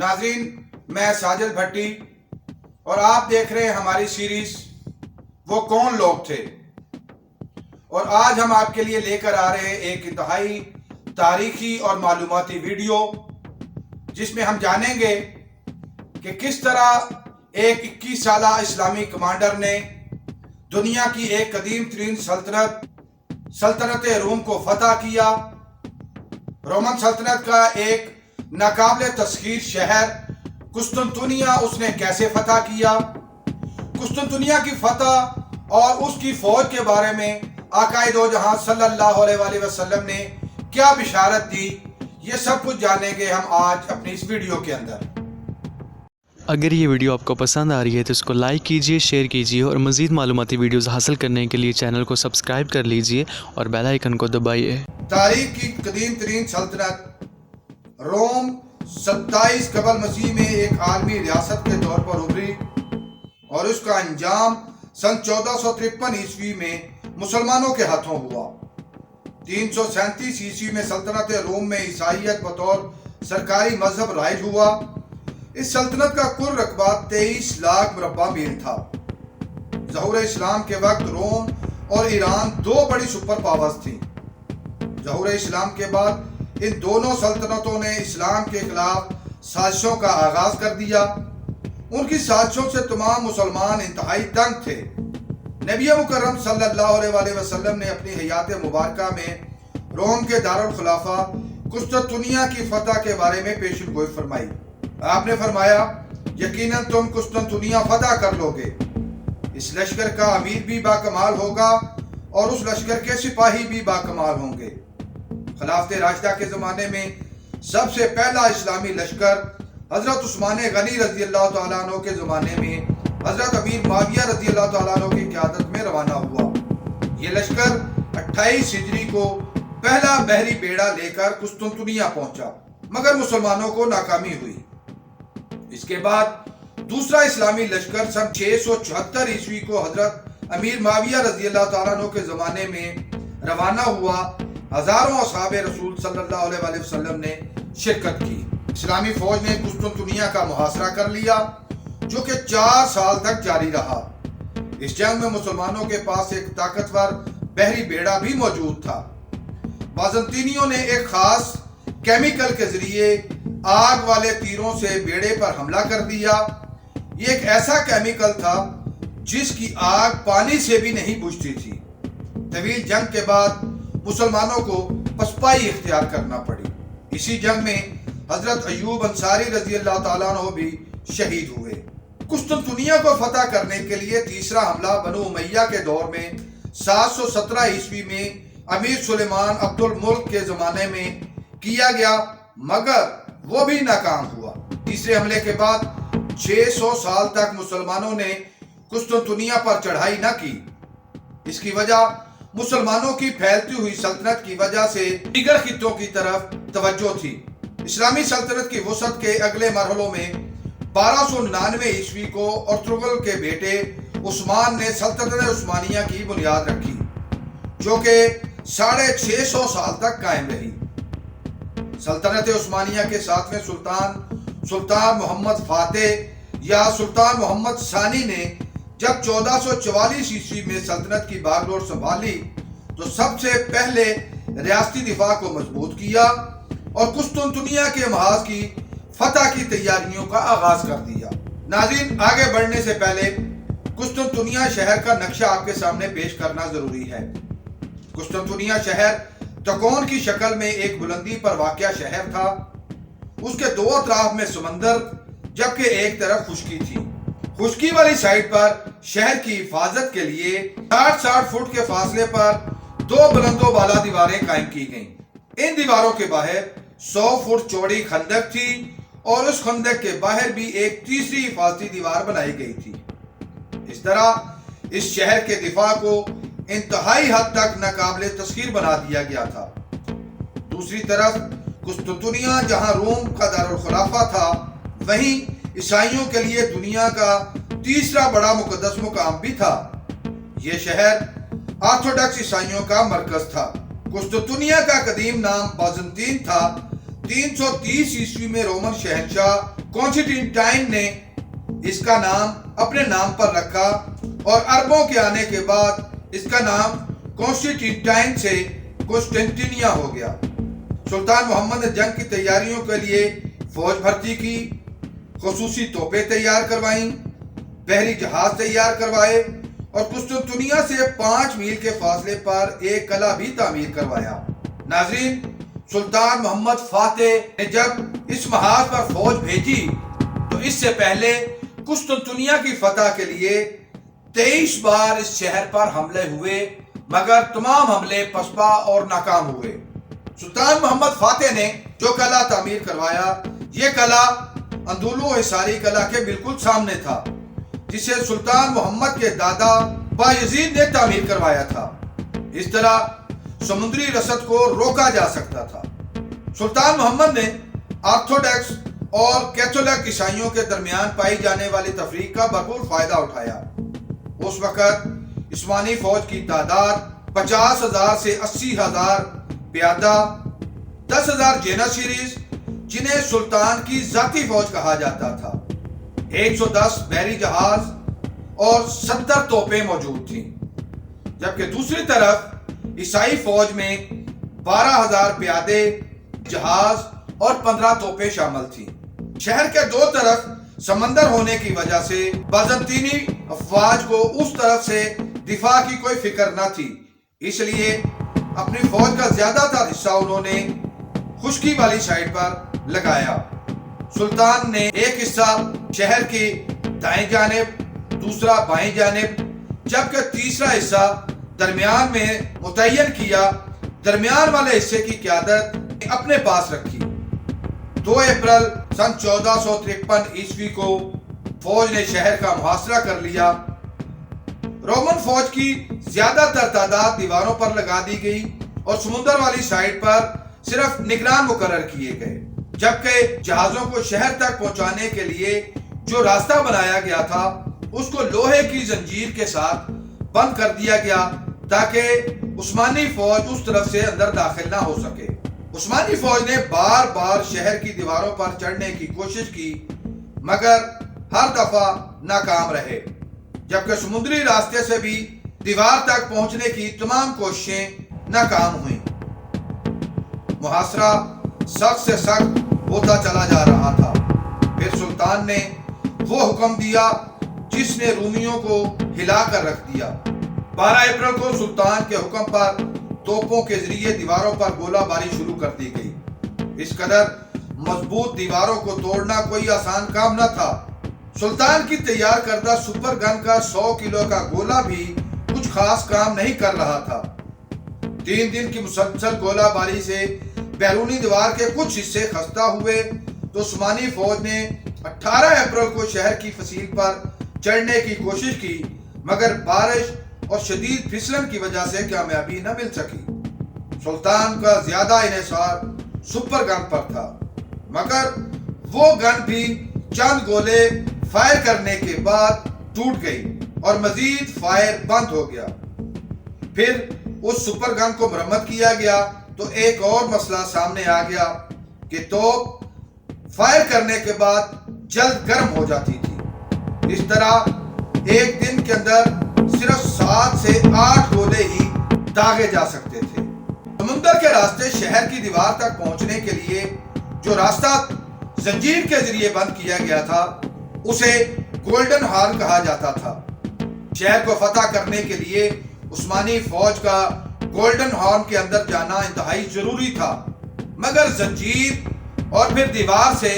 नाज़रीन, मैं साजिद भट्टी और आप देख रहे हैं हमारी सीरीज वो कौन लोग थे। और आज हम आपके लिए लेकर आ रहे हैं एक इंतहाई तारीखी और मालूमाती वीडियो, जिसमें हम जानेंगे कि किस तरह एक 21 साला इस्लामी कमांडर ने दुनिया की एक कदीम तरीन सल्तनत रोम को फतह किया। रोमन सल्तनत का एक नाकाबिले तस्खीर शहर कुस्तुनतुनिया उसने कैसे फतह किया। कुस्तुनतुनिया की फतह और उसकी फौज के बारे में आकाए दो जहां सल्लल्लाहु अलैहि वसल्लम ने क्या बिशारत दी, ये सब कुछ जानेंगे हम आज अपनी इस वीडियो के अंदर। अगर ये वीडियो आपको पसंद आ रही है तो इसको लाइक कीजिए, शेयर कीजिए और मज़ीद मालूमाती वीडियोस हासिल करने के लिए चैनल को सब्सक्राइब कर लीजिए और बेल आइकन को दबाइए। तारीख की कदीम तरीन सल्तनत रोम 27 कबल मसीह में एक आलमी रियासत के तौर पर उभरी और उसका अंजाम सन 1453 ईस्वी में मुसलमानों के हाथों हुआ। 337 ईस्वी में सल्तनत रोम में ईसाईयत बतौर सरकारी मजहब राइज हुआ। इस सल्तनत का कुल रकबा 23 लाख मुरब्बा मील था। ज़हूर इस्लाम के वक्त रोम और ईरान दो बड़ी सुपर पावर्स थीं। ज़हूर इस्लाम के बाद इन दोनों सल्तनतों ने इस्लाम के खिलाफ साजिशों का आगाज कर दिया। उनकी साजिशों से तमाम मुसलमान इंतहाई तंग थे। नबी मुकर्रम सल्लल्लाहु अलैहि वसल्लम ने अपनी हयात मुबारका में रोम के दारुल खुलाफा कुस्तुनतुनिया की फतह के बारे में पेशन गोई फरमाई। आपने फरमाया, यकीनन तुम कुस्तुनतुनिया फतह कर लोगे। इस लश्कर का अमीर भी बाकमाल होगा और उस लश्कर के सिपाही भी बाकमाल होंगे। खिलाफत राशिदा के ज़माने में सबसे पहला इस्लामी लश्कर हज़रत उस्मान गनी रज़ी अल्लाह तआला अन्हु के ज़माने में हज़रत अमीर मुआविया रज़ी अल्लाह तआला अन्हु की क़यादत में रवाना हुआ। ये लश्कर 28 हिजरी को पहला बहरी बेड़ा लेकर कुस्तुनतुनिया पहुंचा, मगर मुसलमानों को नाकामी हुई। इसके बाद दूसरा इस्लामी लश्कर सन 674 ईस्वी को हजरत अमीर मुआविया रज़ी अल्लाह तआला अन्हु के ज़माने में रवाना हुआ। हजारों असहाबे रसूल सल्लल्लाहु अलैहि वसल्लम ने शिरकत की। इस्लामी फौज ने कुस्तुनतुनिया का मुहासरा कर लिया, जो कि 4 साल तक जारी रहा। इस जंग में मुसलमानों के पास एक ताकतवर बहरी बेड़ा भी मौजूद था। बाज़ंतीनियों ने एक खास केमिकल के जरिए आग वाले तीरों से बेड़े पर हमला कर दिया। ये एक ऐसा केमिकल था जिसकी आग पानी से भी नहीं बुझती थी। तवील जंग के बाद मुसलमानों को पसपाई इख्तियार करना पड़ी। इसी जंग में हजरत अयूब अंसारी रजी अल्लाह तआला अन्हु भी शहीद हुए। कुस्तुनतुनिया को फतह करने के लिए तीसरा हमला बनु उमैया के दौर में 717 ईस्वी में अमीर सुलेमान अब्दुल मुल्क के जमाने में किया गया, मगर वो भी नाकाम हुआ। तीसरे हमले के बाद 600 साल तक मुसलमानों ने कुस्तुनतुनिया पर चढ़ाई न की। इसकी वजह मुसलमानों की फैलती हुई सल्तनत की वजह से दीगर खित्तों की तरफ तवज्जो थी। इस्लामी सल्तनत की वसअत के अगले मरहलों में 1299 ईस्वी को अर्तुगरुल के बेटे उस्मान ने सल्तनत उस्मानिया की बुनियाद रखी, जो कि 650 साल तक कायम रही। सल्तनत उस्मानिया के 7वें सुल्तान मोहम्मद फातेह या सुल्तान मोहम्मद सानी ने जब 1444 ईस्वी में सल्तनत की बागडोर संभाली तो सबसे पहले रियासती दिफा को मजबूत किया और कुस्तुनतुनिया के महाज की फतह की तैयारियों का आगाज कर दिया। नाज़रीन, आगे बढ़ने से पहले कुस्तुनतुनिया शहर का नक्शा आपके सामने पेश करना जरूरी है। कुस्तुनतुनिया शहर तकोन की शक्ल में एक बुलंदी पर वाक़या शहर था। उसके दो अतराफ में समंदर, जबकि एक तरफ खुश्की थी। खुश्की वाली साइड पर शहर की हिफाजत के लिए 60-60 फुट के फासले पर 2 बुलंदो बाला दीवारें कायम की गईं। इन दीवारों के बाहर 100 फुट चौड़ी खंदक थी और उस खंदक के बाहर भी एक तीसरी हिफाजती दीवार बनाई गई थी। इस तरह इस शहर के दिफा को इंतहाई हद तक नाकाबिले तस्खीर बना दिया गया था। दूसरी तरफ कुस्तुनतुनिया जहां रोम का दारुल खुलाफा था, वहीं ईसाइयों के लिए दुनिया का तीसरा बड़ा मुकद्दस मुकाम भी था। यह शहर ऑर्थोडॉक्स ईसाइयों का मरकज था। कुस्तुनतुनिया का कदीम नाम बाज़ंतीन था। 330 ईस्वी में रोमन शहंशाह कॉन्स्टेंटाइन ने इसका नाम अपने नाम पर रखा और अरबों के आने के बाद इसका नाम कॉन्स्टेंटाइन से कॉन्स्टेंटिनिया हो गया। सुल्तान मोहम्मद ने जंग की तैयारियों के लिए फौज भर्ती की, खुसूसी तोपें तैयार करवाईं, बहरी जहाज तैयार करवाए और कुस्तुनतुनिया से 5 मील के फासले पर एक कला भी तामीर करवाया। नाज़रीन, सुल्तान मोहम्मद फातेह ने जब इस महाज पर फौज भेजी तो इससे पहले कुस्तुनतुनिया की फतह के लिए 23 बार इस शहर पर हमले हुए, मगर तमाम हमले पसपा और नाकाम हुए। सुल्तान मोहम्मद फातेह ने जो कला तामीर करवाया, ये कला अंदुलो हिसारी कला के बिल्कुल सामने था, जिसे सुल्तान मोहम्मद के दादा बायजीद ने तामीर करवाया था। इस तरह समुद्री रसद को रोका जा सकता था। सुल्तान मोहम्मद ने ऑर्थोडॉक्स और कैथोलिक ईसाइयों के दरमियान पाई जाने वाली तफरीक का भरपूर फायदा उठाया। उस वक्त उस्मानी फौज की तादाद 50,000 से 80,000 प्यादा, 10,000 जेनाशीरीज जिन्हें सुल्तान की जाती फौज कहा जाता था, 110 बहरी जहाज और 70 तोपें मौजूद थीं। जबकि दूसरी तरफ ईसाई फौज में 12,000 प्यादे, जहाज और 15 तोपें शामिल थीं। शहर के दो तरफ समंदर होने की वजह से बाज़ंतीनी अफवाज को उस तरफ से दिफा की कोई फिक्र न थी, इसलिए अपनी फौज का ज्यादातर हिस्सा उन्होंने खुश्की वाली साइड पर लगाया। सुल्तान ने एक हिस्सा शहर की दाएं जानिब, दूसरा बाएं जानिब, जबकि तीसरा हिस्सा दरमियान में मुतय्यन किया। दरमियान वाले हिस्से की क़यादत अपने पास रखी। 2 अप्रैल सन 1453 ईस्वी को फौज ने शहर का मुहासरा कर लिया। रोमन फौज की ज्यादातर तादाद दीवारों पर लगा दी गई और समुद्र वाली साइड पर सिर्फ निगरान मुकर्रर किए गए, जबकि जहाजों को शहर तक पहुंचाने के लिए जो रास्ता बनाया गया था उसको लोहे की जंजीर के साथ बंद कर दिया गया ताकि उस्मानी फौज उस तरफ से अंदर दाखिल ना हो सके। उस्मानी फौज ने बार बार शहर की दीवारों पर चढ़ने की कोशिश की, मगर हर दफा नाकाम रहे, जबकि समुद्री रास्ते से भी दीवार तक पहुंचने की तमाम कोशिशें नाकाम हुई। मुहासरा सख्त से सख्त होता चला जा रहा था। फिर सुल्तान ने वो हुक्म दिया जिसने रूमियों को हिलाकर रख दिया। 12 अप्रैल को सुल्तान के हुक्म पर तोपों के जरिए दीवारों पर गोलाबारी शुरू कर दी गई। इस कदर मजबूत दीवारों को तोड़ना कोई आसान काम न था। सुल्तान की तैयार करदा सुपर गन का 100 किलो का गोला भी कुछ खास काम नहीं कर रहा था। 3 दिन की मुसलसल गोलाबारी से बैरूनी दीवार के कुछ हिस्से खस्ता हुए तो उस्मानी फौज ने 18 अप्रैल को शहर की फसील पर चढ़ने की कोशिश की, मगर बारिश और शदीद फिसलन की वजह से कामयाबी न मिल सकी। सुल्तान का ज्यादा इन्हिसार सुपर गन पर था, मगर वो गन भी चंद गोले फायर करने के बाद टूट गई और मजीद फायर बंद हो गया। फिर उस सुपर गन को मरम्मत किया गया तो एक और मसला सामने आ गया कि तोप फायर करने के बाद जल्द गर्म हो जाती थी। इस तरह एक दिन के अंदर सिर्फ 7 से 8 गोले ही दागे जा सकते थे। समुद्र के रास्ते शहर की दीवार तक पहुंचने के लिए जो रास्ता जंजीर के जरिए बंद किया गया था उसे गोल्डन हॉर्न कहा जाता था। शहर को फतह करने के लिए उस्मानी फौज का गोल्डन हॉर्न के अंदर जाना इंतहाई जरूरी था, मगर जंजीर और फिर दीवार से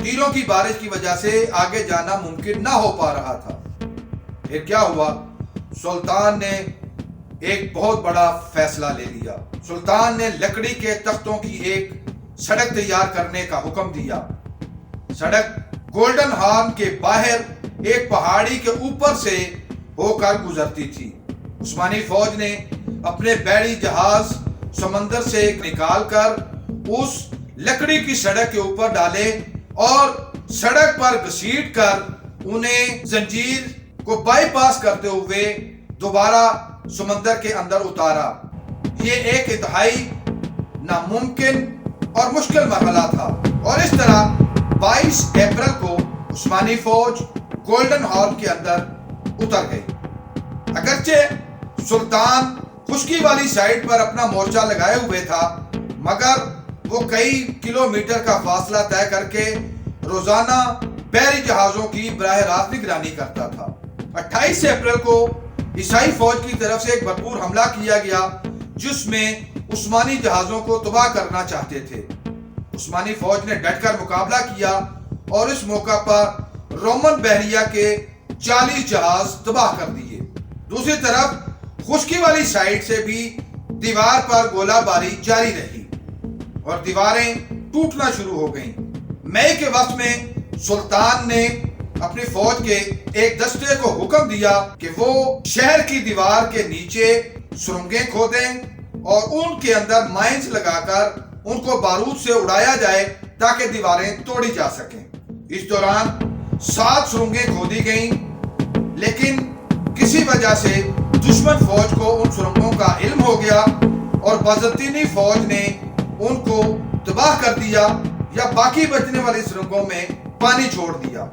तीरों की बारिश की वजह से आगे जाना मुमकिन ना हो पा रहा था। फिर क्या हुआ? सुल्तान ने एक बहुत बड़ा फैसला ले लिया। सुल्तान ने लकड़ी के तख्तों की एक सड़क तैयार करने का हुक्म दिया। सड़क गोल्डन हॉर्न के बाहर एक पहाड़ी के ऊपर से होकर गुजरती थी। उस्मानी फौज ने अपने बहरी जहाज समंदर से निकालकर उस लकड़ी की सड़क के ऊपर डाले और सड़क पर घसीट कर उन्हें जंजीर को बाईपास करते हुए दोबारा समंदर के अंदर उतारा। ये एक इंतहाई नामुमकिन और मुश्किल मरहला था और इस तरह 22 अप्रैल को उस्मानी फौज गोल्डन हॉर्न के अंदर उतर गई। अगरचे सुल्तान खुश्की वाली साइड पर अपना मोर्चा लगाए हुए था, मगर वो कई किलोमीटर का फासला तय करके रोजाना बहरी जहाजों की बराह रास्त निगरानी करता था। 28 अप्रैल को ईसाई फौज की तरफ से एक भरपूर हमला किया गया, जिसमें उस्मानी जहाजों को तबाह करना चाहते थे। उस्मानी फौज ने डटकर मुकाबला किया और इस मौका पर रोमन बहरिया के 40 जहाज तबाह कर दिए। दूसरी तरफ खुश्की वाली साइड से भी दीवार पर गोलाबारी जारी रही और दीवारें टूटना शुरू हो गईं। मई के वक्त में सुल्तान ने अपनी फौज के एक दस्ते को हुक्म दिया कि वो शहर की दीवार के नीचे सुरंगें खोदें और उनके अंदर माइंस लगाकर उनको बारूद से उड़ाया जाए ताकि दीवारें तोड़ी जा सकें। इस दौरान 7 सुरंगें खोदी गईं, लेकिन किसी वजह से दुश्मन फौज को उन सुरंगों का इल्म हो गया और बाज़ंतीनी फौज ने उनको तबाह कर दिया या बाकी बचने वाली सुरंगों में पानी छोड़ दिया।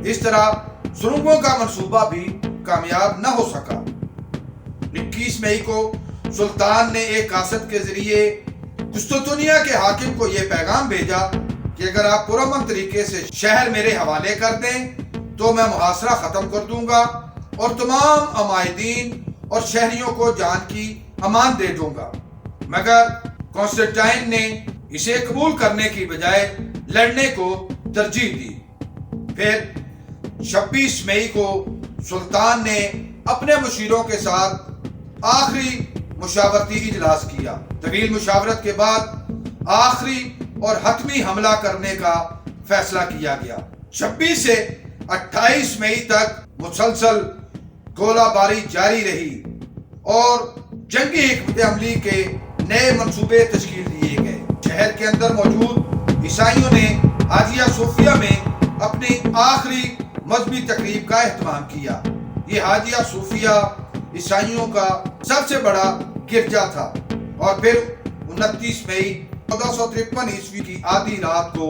इस तरह सुरंगों का मंसूबा भी कामयाब न हो सका। 21 मई को सुल्तान ने एक कासद के जरिए कुस्तुंतुनिया के हाकिम को यह पैगाम भेजा कि अगर आप पुरअमन तरीके से शहर मेरे हवाले कर दें तो मैं मुहासरा खत्म कर दूंगा और तमाम अमायदीन और शहरियों को जान की अमान दे दूंगा। मगर कॉन्स्टेंटाइन ने इसे कबूल करने की बजाय लड़ने को तरजीह दी। फिर 26 मई को सुल्तान ने अपने मुशीरों के साथ आखिरी मुशावरती इजलास किया। तवील मुशावरत के बाद आखिरी और हतमी हमला करने का फैसला किया गया। 26 से 28 मई तक मुसलसल गोलाबारी जारी रही और जंगी हिकमत अमली के नए मंसूबे तश्कील दिए गए। शहर के अंदर मौजूद ईसाइयों ने हाजिया सूफिया में अपनी आखिरी मजहबी तकरीब का एहतमाम किया। ये हाजिया सूफिया ईसाइयों का सबसे बड़ा गिरजा था और फिर 29 मई 1453 ईस्वी की आधी रात को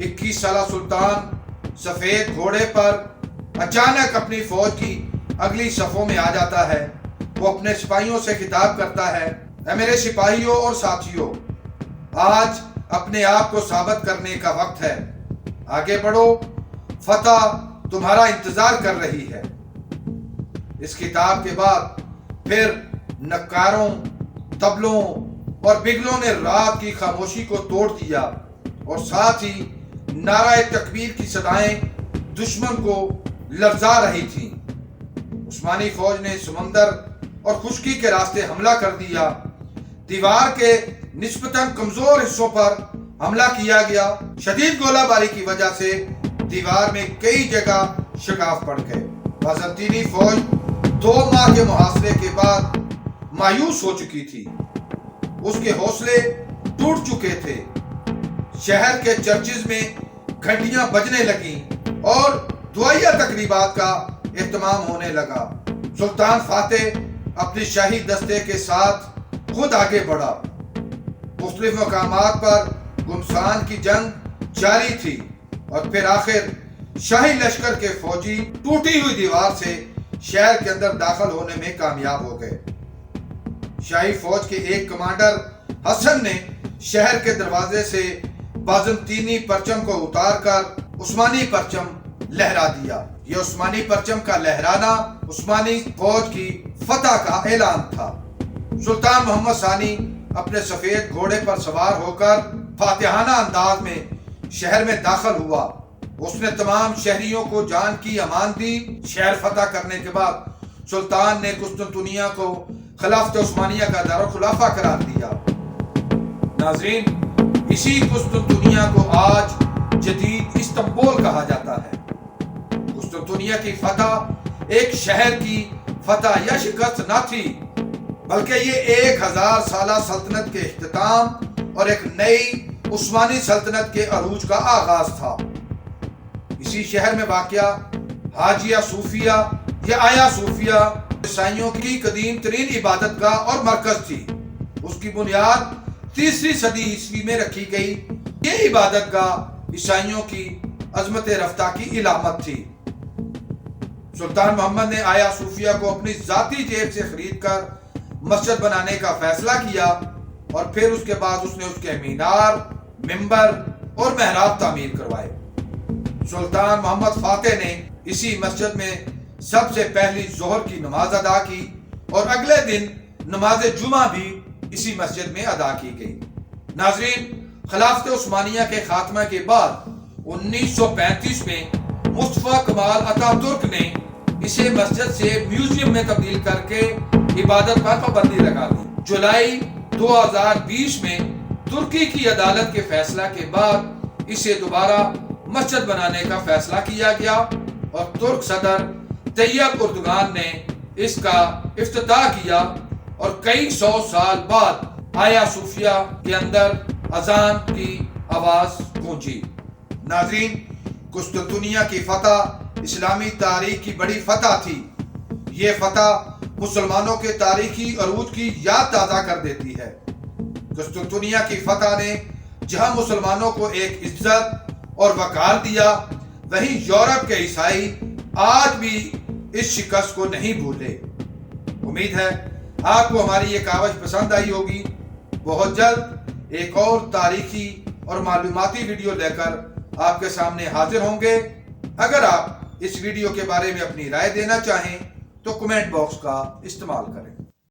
21 साला सुल्तान सफेद घोड़े पर अचानक अपनी फौज की अगली सफों में आ जाता है। वो अपने सिपाहियों से खिताब करता है, ऐ मेरे सिपाहियों और साथियों, आज अपने आप को साबित करने का वक्त है। आगे बढ़ो, फतह तुम्हारा इंतजार कर रही है। इस खिताब के बाद फिर नक्कारों, तबलों और बिगलों ने रात की खामोशी को तोड़ दिया और साथ ही नाराए तकबीर की सदाएं दुश्मन को लर्जा रही थीं। उस्मानी फौज ने समंदर और खुश्की के रास्ते हमला कर दिया। दीवार के निस्बतन कमजोर हिस्सों पर हमला किया गया। शदीद गोलाबारी की वजह से दीवार में कई जगह शिकाफ पड़ गए। बाज़ंतीनी फौज 2 माह के मुहासरे के बाद मायूस हो चुकी थी। उसके हौसले टूट चुके थे। शहर के चर्चेज में घंटियां बजने लगीं और दुआया तकरीबात का एहतमाम होने लगा। सुल्तान फातेह अपनी शाही दस्ते के साथ खुद आगे बढ़ा। मुख्तलिफ मकामात पर गुमसान की जंग जारी थी और फिर आखिर शाही लश्कर के फौजी टूटी हुई दीवार से शहर के अंदर दाखिल होने में कामयाब हो गए। शाही फौज के एक कमांडर हसन ने शहर के दरवाजे से बाज़ंतीनी परचम को उतारकर उस्मानी परचम लहरा दिया। यह उस्मानी परचम का लहराना उस्मानी फौज की फतह का ऐलान था। सुल्तान मोहम्मद सानी अपने सफेद घोड़े पर सवार होकर फातिहाना अंदाज में शहर में दाखिल हुआ। उसने तमाम शहरियों को जान की अमान दी। शहर फतह करने के बाद सुल्तान ने कुस्तुंतुनिया को खिलाफत उस्मानिया का दारुल-खुलाफा करार दिया। नाज़रीन, इसी कुस्तुंतुनिया को आज जदीद इस्तांबुल कहा जाता है। कुस्तुंतुनिया की फतह एक शहर की फतह या शिकस्त न थी, बल्कि ये 1000 साला सल्तनत के इख्तिताम और एक नई उस्मानी सल्तनत के अरूज का आगाज था। इसी शहर में वाक़या हाजिया सूफिया या आया सूफिया ईसाइयों की कदीम तरीन इबादत गाह और मरकज थी। उसकी बुनियाद 3री सदी ईस्वी में रखी गई। ये इबादत गाह ईसाइयों की अजमत रफ्ता की इलामत थी। सुल्तान मोहम्मद ने आया सूफिया को अपनी जाती जेब से खरीद कर मस्जिद बनाने का फैसला किया और फिर उसके बाद उसने उसके मीनार, मिंबर और महराब तामीर करवाए। सुल्तान मोहम्मद फातेह ने इसी मस्जिद में सबसे पहली जोहर की नमाज अदा की और अगले दिन नमाज जुमा भी इसी मस्जिद में अदा की गई। नाजरीन, खिलाफत उस्मानिया के खात्मा के बाद 1935 में मुस्तफा कमाल अतातुर्क ने इसे मस्जिद से म्यूजियम में तब्दील करके इबादत पर पाबंदी लगा दी। जुलाई 2020 में तुर्की की अदालत के फैसला के बाद इसे दोबारा मस्जिद बनाने का फैसला किया गया और तुर्क सदर तैयब उर्दुगान ने इसका इफ्तिताह किया और कई 100 साल बाद आया सूफिया के अंदर अजान की आवाज गूंजी। नाज़रीन, कुस्तुंतुनिया की फतह इस्लामी तारीख की बड़ी फतह थी। ये फतह मुसलमानों के तारीखी अरूज की याद ताज़ा कर देती है। कुस्तुंतुनिया की फतह ने जहां मुसलमानों को एक इज्जत और वकार दिया, वहीं यूरोप के ईसाई आज भी इस शिकस्त को नहीं भूले। उम्मीद है आपको हमारी ये कावश पसंद आई होगी। बहुत जल्द एक और तारीखी और मालूमाती वीडियो लेकर आपके सामने हाजिर होंगे। अगर आप इस वीडियो के बारे में अपनी राय देना चाहें तो कमेंट बॉक्स का इस्तेमाल करें।